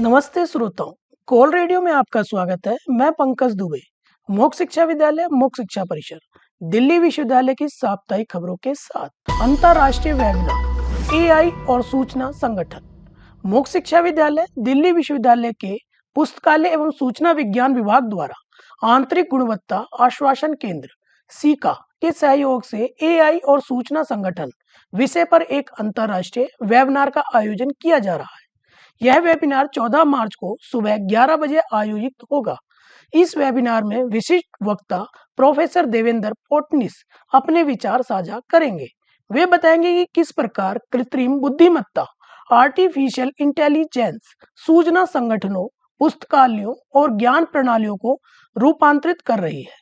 नमस्ते श्रोताओं, कोल रेडियो में आपका स्वागत है। मैं पंकज दुबे, मोक्ष शिक्षा विद्यालय मोक्ष शिक्षा परिसर दिल्ली विश्वविद्यालय की साप्ताहिक खबरों के साथ अंतर्राष्ट्रीय वेबिनार एआई और सूचना संगठन। मोक्ष शिक्षा विद्यालय दिल्ली विश्वविद्यालय के पुस्तकालय एवं सूचना विज्ञान विभाग द्वारा आंतरिक गुणवत्ता आश्वासन केंद्र सीका के सहयोग से एआई और सूचना संगठन विषय पर एक अंतर्राष्ट्रीय वेबिनार का आयोजन किया जा रहा है। यह वेबिनार 14 मार्च को सुबह 11 बजे आयोजित होगा। इस वेबिनार में विशिष्ट वक्ता प्रोफेसर देवेंद्र पोटनिस अपने विचार साझा करेंगे। वे बताएंगे कि किस प्रकार कृत्रिम बुद्धिमत्ता आर्टिफिशियल इंटेलिजेंस सूचना संगठनों, पुस्तकालयों और ज्ञान प्रणालियों को रूपांतरित कर रही है।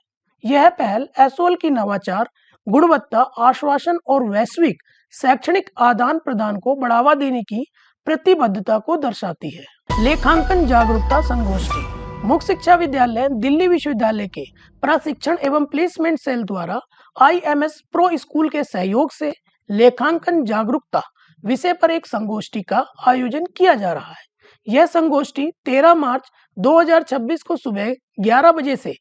यह पहल एसओएल की नवाचार, गुणवत्ता आश्वासन और वैश्विक शैक्षणिक आदान प्रदान को बढ़ावा देने की प्रतिबद्धता को दर्शाती है। लेखांकन जागरूकता संगोष्ठी मुख्य शिक्षा विद्यालय दिल्ली विश्वविद्यालय के प्रशिक्षण एवं प्लेसमेंट सेल द्वारा IMS प्रो स्कूल के सहयोग से लेखांकन जागरूकता विषय पर एक संगोष्ठी का आयोजन किया जा रहा है। यह संगोष्ठी 13 मार्च 2026 को सुबह 11 बजे से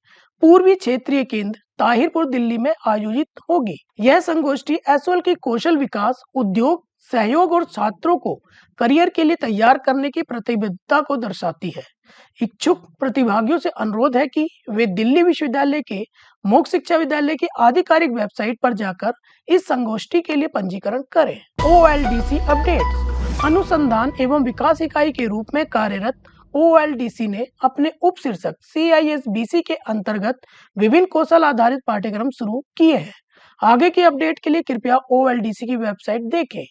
पूर्वी क्षेत्रीय केंद्र ताहिरपुर दिल्ली में आयोजित होगी। यह संगोष्ठी एसओएल की कौशल विकास, उद्योग सहयोग और छात्रों को करियर के लिए तैयार करने की प्रतिबद्धता को दर्शाती है। इच्छुक प्रतिभागियों से अनुरोध है कि वे दिल्ली विश्वविद्यालय के मोक्ष शिक्षा विद्यालय की आधिकारिक वेबसाइट पर जाकर इस संगोष्ठी के लिए पंजीकरण करें। OLDC अपडेट्स अनुसंधान एवं विकास इकाई के रूप में कार्यरत OLDC ने अपने उप शीर्षक CISBC के अंतर्गत विभिन्न कौशल आधारित पाठ्यक्रम शुरू किए हैं। आगे की अपडेट के लिए कृपया OLDC की वेबसाइट देखें।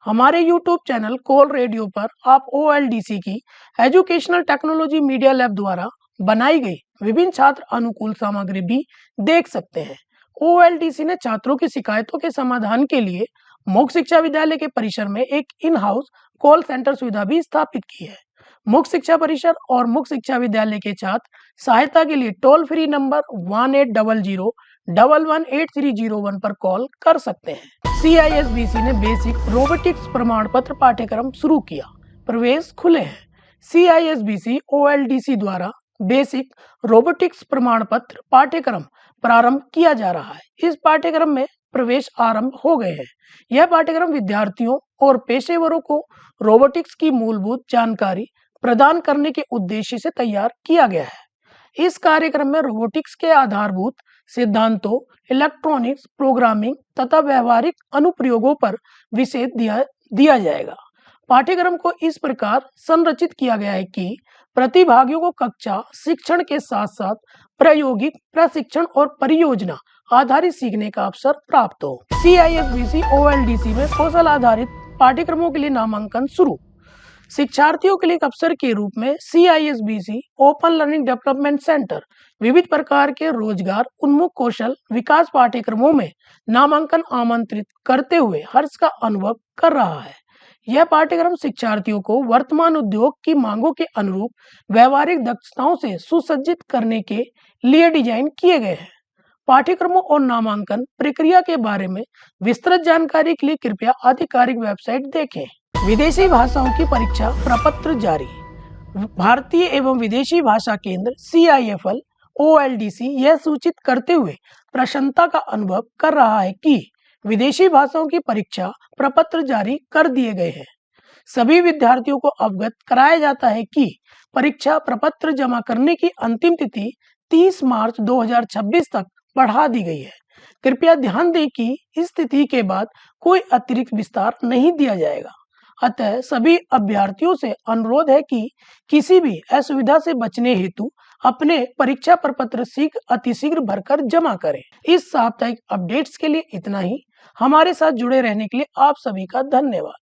हमारे YouTube चैनल कोल रेडियो पर आप OLDC की एजुकेशनल टेक्नोलॉजी मीडिया लैब द्वारा बनाई गई विभिन्न छात्र अनुकूल सामग्री भी देख सकते हैं। OLDC ने छात्रों की शिकायतों के समाधान के लिए मोक्ष शिक्षा विद्यालय के परिसर में एक इन हाउस कॉल सेंटर सुविधा भी स्थापित की है। मोक्ष शिक्षा परिसर और मोक्ष शिक्षा विद्यालय के छात्र सहायता के लिए टोल फ्री नंबर 1800118301 पर कॉल कर सकते हैं। CISBC ने बेसिक रोबोटिक्स प्रमाण पत्र पाठ्यक्रम शुरू किया, प्रवेश खुले हैं। CISBC OLDC द्वारा बेसिक रोबोटिक्स प्रमाण पत्र पाठ्यक्रम प्रारंभ किया जा रहा है। इस पाठ्यक्रम में प्रवेश आरंभ हो गए हैं। यह पाठ्यक्रम विद्यार्थियों और पेशेवरों को रोबोटिक्स की मूलभूत जानकारी प्रदान करने के उद्देश्य से तैयार किया गया है। इस कार्यक्रम में रोबोटिक्स के आधारभूत सिद्धांतों, इलेक्ट्रॉनिक्स, प्रोग्रामिंग तथा व्यवहारिक अनुप्रयोगों पर विषय दिया जाएगा। पाठ्यक्रम को इस प्रकार संरचित किया गया है कि प्रतिभागियों को कक्षा शिक्षण के साथ साथ प्रायोगिक प्रशिक्षण और परियोजना आधारित सीखने का अवसर प्राप्त हो। CISBC OLDC में कौशल आधारित पाठ्यक्रमों के लिए नामांकन शुरू। शिक्षार्थियों के लिए एक अवसर के रूप में CISBC open learning development centre विविध प्रकार के रोजगार उन्मुख कौशल विकास पाठ्यक्रमों में नामांकन आमंत्रित करते हुए हर्ष का अनुभव कर रहा है। यह पाठ्यक्रम शिक्षार्थियों को वर्तमान उद्योग की मांगों के अनुरूप व्यवहारिक दक्षताओं से सुसज्जित करने के लिए डिजाइन किए गए हैं। पाठ्यक्रमों और नामांकन प्रक्रिया के बारे में विस्तृत जानकारी के लिए कृपया आधिकारिक वेबसाइट देखें। विदेशी भाषाओं की परीक्षा प्रपत्र जारी। भारतीय एवं विदेशी भाषा केंद्र CIFL OLDC यह सूचित करते हुए प्रसन्नता का अनुभव कर रहा है कि विदेशी भाषाओं की परीक्षा प्रपत्र जारी कर दिए गए हैं। सभी विद्यार्थियों को अवगत कराया जाता है कि परीक्षा प्रपत्र जमा करने की अंतिम तिथि 30 मार्च 2026 तक बढ़ा दी गई है। कृपया ध्यान दें कि इस तिथि के बाद कोई अतिरिक्त विस्तार नहीं दिया जाएगा। अतः सभी अभ्यर्थियों से अनुरोध है कि किसी भी असुविधा से बचने हेतु अपने परीक्षा प्रपत्र अतिशीघ्र भरकर जमा करें। इस साप्ताहिक अपडेट्स के लिए इतना ही। हमारे साथ जुड़े रहने के लिए आप सभी का धन्यवाद।